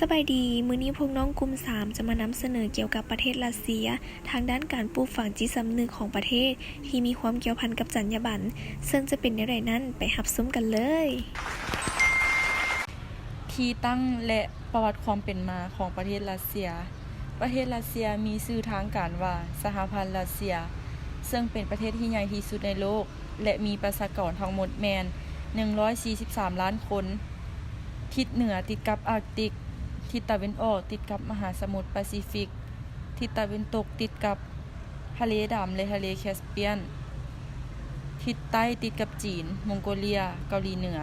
สบายดีมื้อนี้พวกน้องกลุ่ม3จะมานำเสนอเกี่ยวกับประเทศรัสเซียทางด้านการปลูกฝังจิตสำนึกของประเทศที่มีความเกี่ยวพันกับจรรยาบรรณซึ่งจะเป็นอย่างไรนั้นไปรับชมกันเลยที่ตั้งและประวัติความเป็นมาของประเทศรัสเซียประเทศรัสเซียมีชื่อทางการว่าสหพันธ์รัสเซียซึ่งเป็นประเทศที่ใหญ่ที่สุดในโลกและมีประชากรทั้งหมดแมน143ล้านคนทิศเหนือติดกับอาร์กติกทิศตะวันออกติดกับมหาสมุทรแปซิฟิกทิศตะวันตกติดกับทะเลดำและทะเลแคสเปียนทิศใต้ติดกับจีนมองโกเลียเกาหลีเหนือ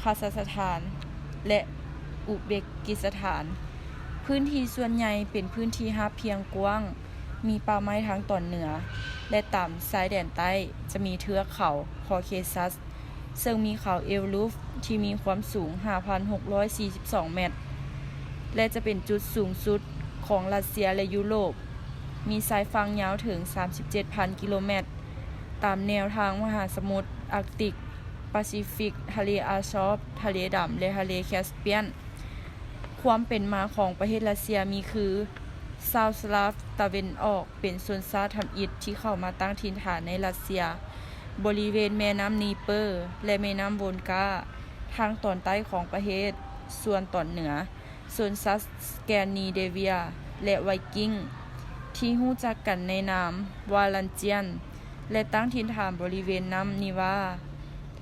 คาซัคสถานและอุซเบกิสถานพื้นที่ส่วนใหญ่เป็นพื้นที่ราบเพียงกว้างมีป่าไม้ทางตอนเหนือและตามชายแดนใต้จะมีเทือกเขาคอเคซัสซึ่งมีเขาเอลลูฟที่มีความสูง 5,642 เมตรและจะเป็นจุดสูงสุดของรัสเซียและยุโรปมีสายฝั่งยาวถึง 37,000 กิโลเมตรตามแนวทางมหาสมุทรอาร์กติกแปซิฟิกทะเลอาซอฟทะเลดำและทะเลแคสเปียนความเป็นมาของประเทศรัสเซียมีคือชาวสลาฟตะวันออกเป็นชนชาติทำอิฐที่เข้ามาตั้งถิ่นฐานในรัสเซียบริเวณแม่น้ำนีเปอร์และแม่น้ำโวลกาทางตอนใต้ของประเทศส่วนตอนเหนือชนชาติสแกนดิเนเวียและไวกิ้งที่รู้จักกันในนามวาลันเจียนและตั้งถิ่นฐานบริเวณน้ำนิวา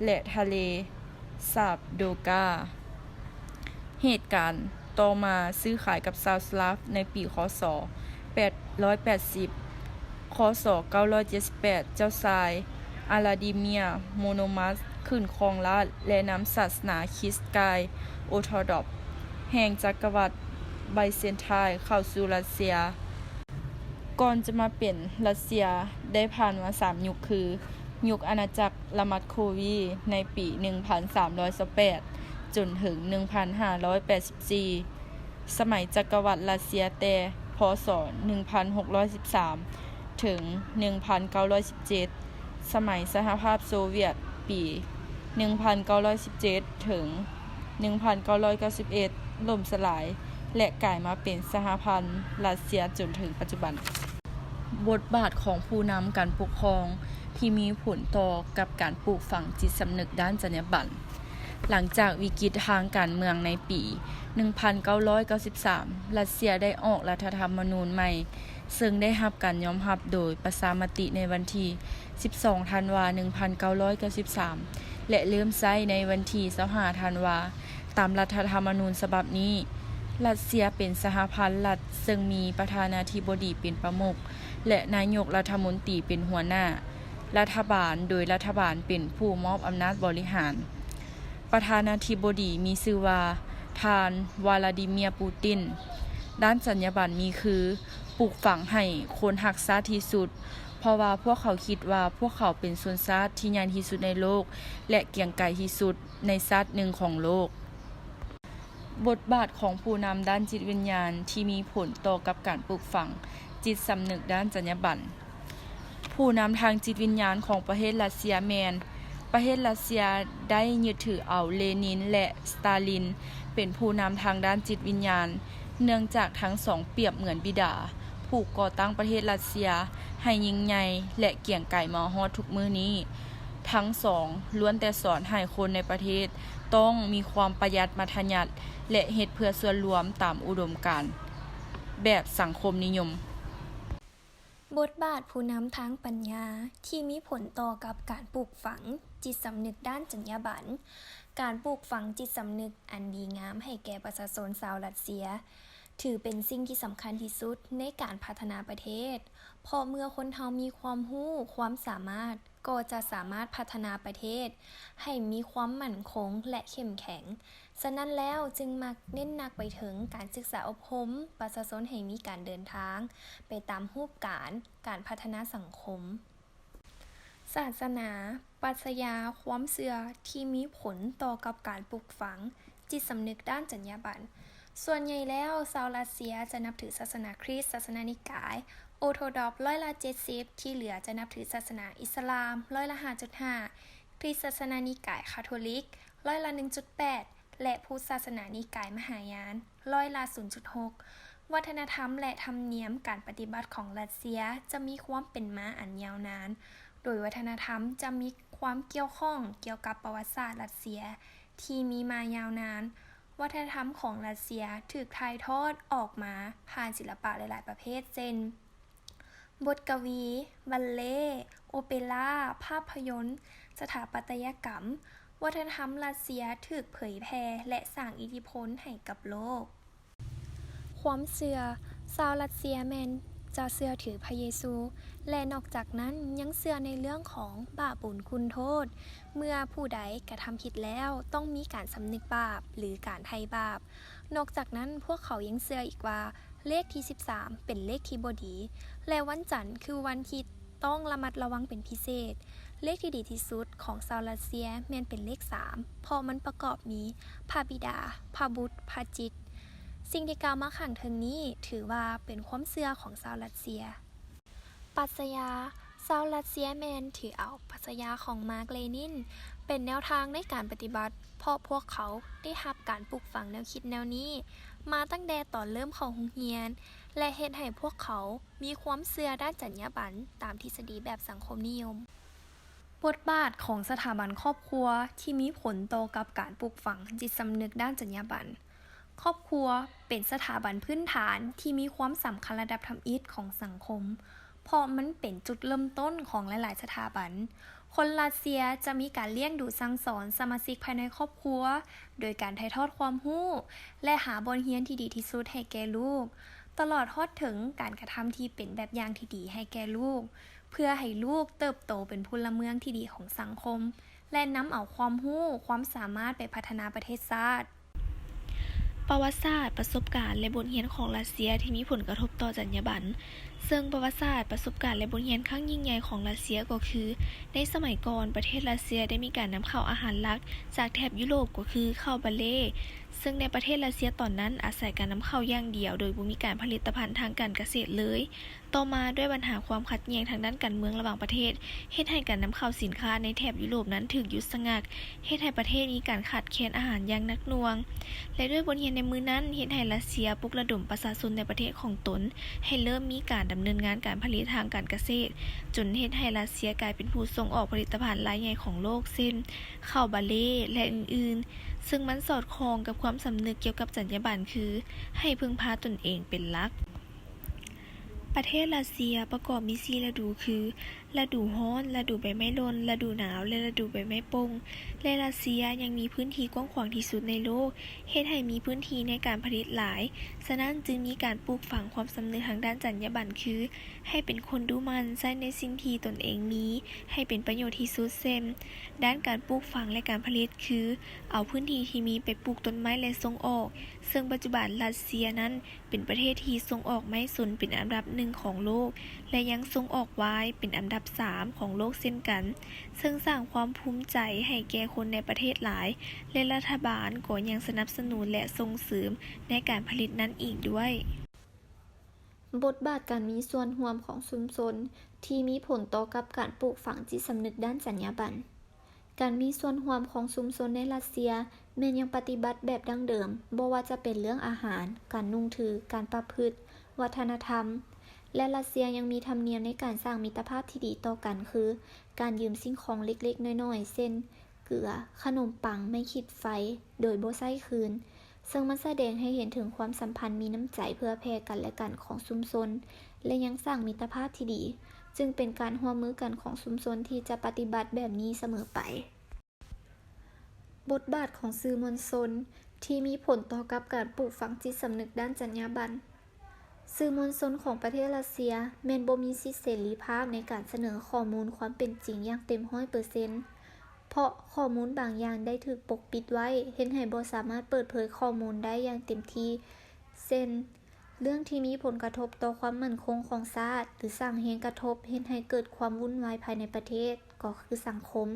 และทะเลซาบโดกาเหตุการณ์ต่อมาซื้อขายกับชาวสลาฟในปีคศ880คศ978เจ้าชายอาลาดิเมียร์โมโนมัสขึ้นครองราชและนำศาสนาคริสต์กายโอร์โธดอกซ์แห่งจักรวรรดิไบเซนไทน์เข้าสู่รัสเซียก่อนจะมาเป็นรัสเซียได้ผ่านมา3ยุคคือยุคอาณาจักรละมัดโควีในปี1328จนถึง1584สมัยจักรวรรดิรัสเซียแต่พ.ศ. 1613ถึง1917สมัยสหภาพโซเวียตปี1917ถึง1991ล่มสลายและกลายมาเป็นสหพันธ์รัสเซียจนถึงปัจจุบันบทบาทของผู้นำการปกครองที่มีผลต่อกับการปลูกฝังจิตสำนึกด้านจรรยาบรรณหลังจากวิกฤตทางการเมืองในปี1993รัสเซียได้ออกรัฐธรรมนูญใหม่ซึ่งได้รับการยอมรับโดยประชามติในวันที่12ธันวาคม1993และเริ่มใช้ในวันที่25ธันวาคมตามรัฐธรรมนูญฉบับนี้รัสเซียเป็นสหพันธ์รัฐซึ่งมีประธานาธิบดีเป็นประมุขและนายกรัฐมนตรีเป็นหัวหน้ารัฐบาลโดยรัฐบาลเป็นผู้มอบอำนาจบริหารประธานาธิบดีมีชื่อว่าท่านวลาดิเมียร์ปูตินด้านจรรยาบรรณมีคือปลูกฝังให้คนรักชาติที่สุดเพราะว่าพวกเขาคิดว่าพวกเขาเป็นชนชาติที่ใหญ่ที่สุดในโลกและเกรียงไกรที่สุดในชาติหนึ่งของโลกบทบาทของผู้นำด้านจิตวิญญาณที่มีผลต่อกับการปลูกฝังจิตสำนึกด้านจรรยาบรรณผู้นำทางจิตวิญญาณของประเทศรัสเซียแมนประเทศรัสเซียได้ยึดถือเอาเลนินและสตาลินเป็นผู้นำทางด้านจิตวิญญาณเนื่องจากทั้งสองเปรียบเหมือนบิดาผู้ก่อตั้งประเทศรัสเซียให้ยิ่งใหญ่และเกรียงไกรมาฮอดทุกมื้อนี้ทั้งสองล้วนแต่สอนให้คนในประเทศต้องมีความประหยัดมัธยัสถ์และเฮ็ดเพื่อส่วนรวมตามอุดมการณ์แบบสังคมนิยมบทบาทผู้นำทางปัญญาที่มีผลต่อกับการปลูกฝังจิตสำนึกด้านจรรยาบรรณการปลูกฝังจิตสำนึกอันดีงามให้แก่ประชาชนชาวรัสเซียถือเป็นสิ่งที่สำคัญที่สุดในการพัฒนาประเทศเพราะเมื่อคนเฮามีความรู้ความสามารถก็จะสามารถพัฒนาประเทศให้มีความมั่นคงและเข้มแข็งฉะนั้นแล้วจึงมักเน้นหนักไปถึงการศึกษาอบรมประชาชนให้มีการเดินทางไปตามรูปการพัฒนาสังคมศาสนาปรัชญาความเชื่อที่มีผลต่อกับการปลูกฝังจิตสำนึกด้านจรรยาบรรณส่วนใหญ่แล้วชาวรัสเซียจะนับถือศาสนาคริสต์ศาสนานิกายโอร์โธดอกซ์70%ที่เหลือจะนับถือศาสนาอิสลาม5.5%คริสต์ศาสนานิกายคาทอลิก1.8% และพุทธศาสนานิกายมหายานร้อยละ 0.6 วัฒนธรรมและธรรมเนียมการปฏิบัติของรัสเซียจะมีความเป็นมาอันยาวนาน โดยวัฒนธรรมจะมีความเกี่ยวข้องเกี่ยวกับประวัติศาสตร์รัสเซียที่มีมายาวนาน วัฒนธรรมของรัสเซียถูกถ่ายทอดออกมาผ่านศิลปะหลายๆประเภทเช่นบทกวี บัลเล่ต์ โอเปร่า ภาพยนตร์ สถาปัตยกรรม วัฒนธรรมรัสเซียถูกเผยแพร่และสร้างอิทธิพลให้กับโลก ความเชื่อชาวรัสเซียแม่นจะเชื่อถือพระเยซู และนอกจากนั้นยังเชื่อในเรื่องของบาปบุญคุณโทษ เมื่อผู้ใดกระทำผิดแล้วต้องมีการสำนึกบาปหรือการไถ่บาป นอกจากนั้นพวกเขายังเชื่ออีกว่าเลขที่ 13 เป็นเลขที่บ่ดี และวันจันทร์คือวันที่ต้องระมัดระวังเป็นพิเศษ เลขที่ดีที่สุดของชาวรัสเซียแม่นเป็นเลข 3 เพราะมันประกอบมีพระบิดา พระบุตร พระจิตร สิ่งที่กล่าวมาข้างเทิงนี้ถือว่าเป็นความเชื่อของชาวรัสเซีย ปรัชญาชาวรัสเซียแมนถือเอาปรัชญาของมาร์ก เลนินเป็นแนวทางในการปฏิบัติ เพราะพวกเขาได้รับการปลูกฝังแนวคิดแนวนี้ มาตั้งแต่ตอนเริ่มเข้าโรงเรียน และเฮ็ดให้พวกเขามีความเชื่อด้านจรรยาบรรณตามทฤษฎีแบบสังคมนิยม บทบาทของสถาบันครอบครัวที่มีผลต่อกับการปลูกฝังจิตสำนึกด้านจรรยาบรรณ ครอบครัวเป็นสถาบันพื้นฐานที่มีความสำคัญระดับทำอิฐของสังคม เพราะมันเป็นจุดเริ่มต้นของหลายๆสถาบัน คนรัสเซียจะมีการเลี้ยงดูสั่งสอนสมาชิกภายในครอบครัว โดยการถ่ายทอดความรู้ และหาบทเรียนที่ดีที่สุดให้แก่ลูก ตลอดฮอดถึงการกระทำที่เป็นแบบอย่างที่ดีให้แก่ลูก เพื่อให้ลูกเติบโตเป็นพลเมืองที่ดีของสังคม และนำเอาความรู้ ความสามารถไปพัฒนาประเทศชาติ ประวัติศาสตร์ ประสบการณ์ และบทเรียนของรัสเซียที่มีผลกระทบต่อจรรยาบรรณ ซึ่งประวัติศาสตร์ ประสบการณ์ และบทเรียนครั้งยิ่งใหญ่ของรัสเซียก็คือ ในสมัยก่อนประเทศรัสเซียได้มีการนำเข้าอาหารหลักจากแถบยุโรปก็คือข้าวบาเล่ ซึ่งในประเทศรัสเซียตอนนั้นอาศัยการนำเข้าอย่างเดียวโดยบ่มีการผลิตภัณฑ์ทางการเกษตรเลย ต่อมาด้วยปัญหาความขัดแย้งทางด้านการเมืองระหว่างประเทศเฮ็ดให้การนำเข้าสินค้าในแถบยุโรปนั้นถูกหยุดชะงักเฮ็ดให้ประเทศมีการขาดแคลนอาหารอย่างหนักหน่วง และด้วยบทเรียนในมื้อนั้นเฮ็ดให้รัสเซียปลุกระดมประชาชนในประเทศของตนให้เริ่มมีการดำเนินงานการผลิตทางการเกษตรจนเฮ็ดให้รัสเซียกลายเป็นผู้ส่งออกผลิตภัณฑ์รายใหญ่ของโลกเช่นข้าวบาเล่และอื่นๆซึ่งมันสอดคล้องกับความสำนึกเกี่ยวกับจรรยาบรรณคือให้พึ่งพาตนเองเป็นหลัก ประเทศรัสเซียประกอบมี4ฤดูคือฤดูร้อนฤดูใบไม้ร่นฤดูหนาวและฤดูใบไม้ป่งและรัสเซียยังมีพื้นที่กว้างขวางที่สุดในโลกเฮ็ดให้มีพื้นที่ในการผลิตหลายฉะนั้นจึงมีการปลูกฝังความสำนึกทางด้านจรรยาบรรณคือให้เป็นคนดูหมั่นใช้ในสิ่งที่ตนเองมีให้เป็นประโยชน์ที่สุดเช่นด้านการปลูกฝังและการผลิตคือเอาพื้นที่ที่มีไปปลูกต้นไม้และส่งออกซึ่งปัจจุบันรัสเซียนั้นเป็นประเทศที่ส่งออกไม้สนเป็นอันดับ1ของโลกและยังส่งออกไวน์เป็นอันดับ3ของโลกเช่นกันซึ่งสร้างความภูมิใจให้แก่คนในประเทศหลายและรัฐบาลก็ยังสนับสนุนและส่งเสริมในการผลิตนั้นอีกด้วย บทบาทการมีส่วนร่วมของชุมชนที่มีผลต่อกับการปลูกฝังจิตสำนึกด้านจรรยาบรรณ การมีส่วนร่วมของชุมชนในรัสเซียแม้นยังปฏิบัติแบบดั้งเดิมบ่ว่าจะเป็นเรื่องอาหาร การนุ่งถือ การประพฤติ วัฒนธรรม และรัสเซียยังมีธรรมเนียมในการสร้างมิตรภาพที่ดีต่อกันคือ การยืมสิ่งของเล็กๆน้อยๆเช่น เกลือ ขนมปัง ไม่ขีดไฟ โดยบ่ใช้คืน ซึ่งมันแสดงให้เห็นถึงความสัมพันธ์มีน้ำใจเพื่อแผ่กันและกันของชุมชนและยังสร้างมิตรภาพที่ดี จึงเป็นการร่วมมือกันของชุมชนที่จะปฏิบัติแบบนี้เสมอไป บทบาทของสื่อมวลชนที่มีผลต่อกับการปลูกฝังจิตสำนึกด้านจรรยาบรรณ สื่อมวลชนของประเทศรัสเซียแม้นบ่มีสิทธิเสรีภาพในการเสนอข้อมูลความเป็นจริงอย่างเต็ม 100% เพราะข้อมูลบางอย่างได้ถูกปกปิดไว้เฮ็ดให้บ่สามารถเปิดเผยข้อมูลได้อย่างเต็มที่เช่น เรื่องที่มีผลกระทบต่อความมั่นคงของชาติหรือสร้างแรงกระทบเฮ็ดให้เกิดความวุ่นวายภายในประเทศก็คือสังคม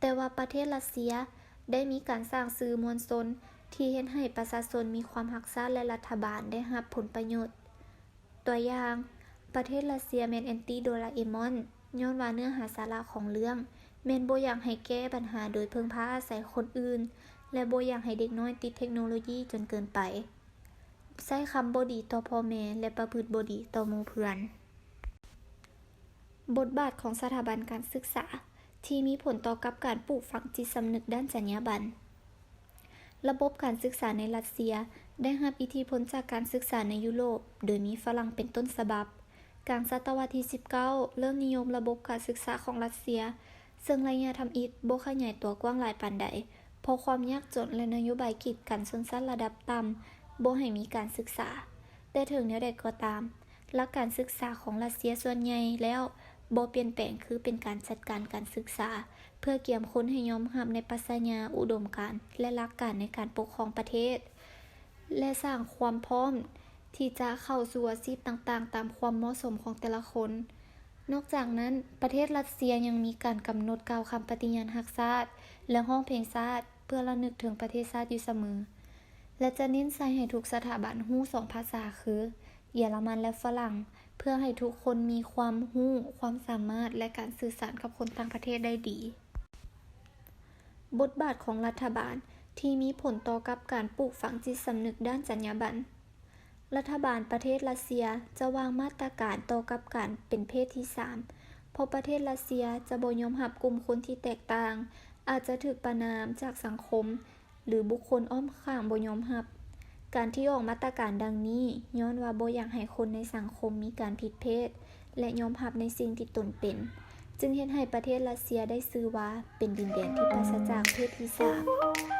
แต่ว่าประเทศรัสเซียได้มีการสร้างสื่อมวลชนที่เฮ็ดให้ประชาชนมีความรักชาติและรัฐบาลได้รับผลประโยชน์ ตัวอย่าง ประเทศรัสเซียแม่นแอนตี้โดราเอมอนย้อนว่าเนื้อหาสาระของเรื่องแม่นบ่อยากให้แก้ปัญหาโดยพึ่งพาอาศัยคนอื่น และบ่อยากให้เด็กน้อยติดเทคโนโลยีจนเกินไปใช้คำบ่ดีต่อพ่อแม่และประพฤติบ่ดีต่อหมู่เพื่อนบทบาทของสถาบันการศึกษาที่มีผลต่อกับการปลูกฝังจิตสำนึกด้านจรรยาบรรณระบบการศึกษาในรัสเซียได้รับอิทธิพลจากการศึกษาในยุโรปโดยมีฝรั่งเป็นต้นฉบับกลางศตวรรษที่ 19 เริ่มนิยมระบบการศึกษาของรัสเซียซึ่งระยะทำอิฐบ่ขยายตัวกว้างหลายปานใดเพราะความยากจนและนโยบายกีดกันชนชั้นระดับต่ำบ่ให้มีการศึกษาแต่ถึงแนวใดก็ตามหลักการศึกษาของรัสเซียส่วนใหญ่แล้วบ่เปลี่ยนแปลงคือเป็นการจัดการการศึกษาเพื่อเกี่ยมคนให้ยอมรับในปรัชญาอุดมการณ์และหลักการในการปกครองประเทศและสร้างความพร้อมที่จะเข้าสู่อาชีพต่างๆตามความเหมาะสมของแต่ละคนนอกจากนั้นประเทศรัสเซียยังมีการกำหนดกล่าวคำปฏิญาณรักชาติและร้องเพลงชาติเพื่อระลึกถึงประเทศชาติอยู่เสมอและจะเน้นใส่ให้ทุกสถาบันรู้2ภาษาคือเยอรมันและฝรั่งเพื่อให้ทุกคนมีความรู้ความสามารถและการสื่อสารกับคนต่างประเทศได้ดีบทบาทของรัฐบาลที่มีผลต่อกับการปลูกฝังจิตสำนึกด้านจรรยาบรรณรัฐบาลประเทศรัสเซียจะวางมาตรการต่อกับการเป็นเพศที่ 3 เพราะประเทศรัสเซียจะบ่ยอมรับกลุ่มคนที่แตกต่างอาจจะถูกประณามจากสังคมหรือบุคคลอ้อมข้างบ่ยอมรับการที่ออกมาตรการดังนี้ย้อนว่าบ่อยากให้คนในสังคมมีการผิดเพศและยอมรับในสิ่งที่ตนเป็นจึงเฮ็ดให้ประเทศรัสเซียได้ชื่อว่าเป็นดินแดนที่ปราศจากเพศที่ 3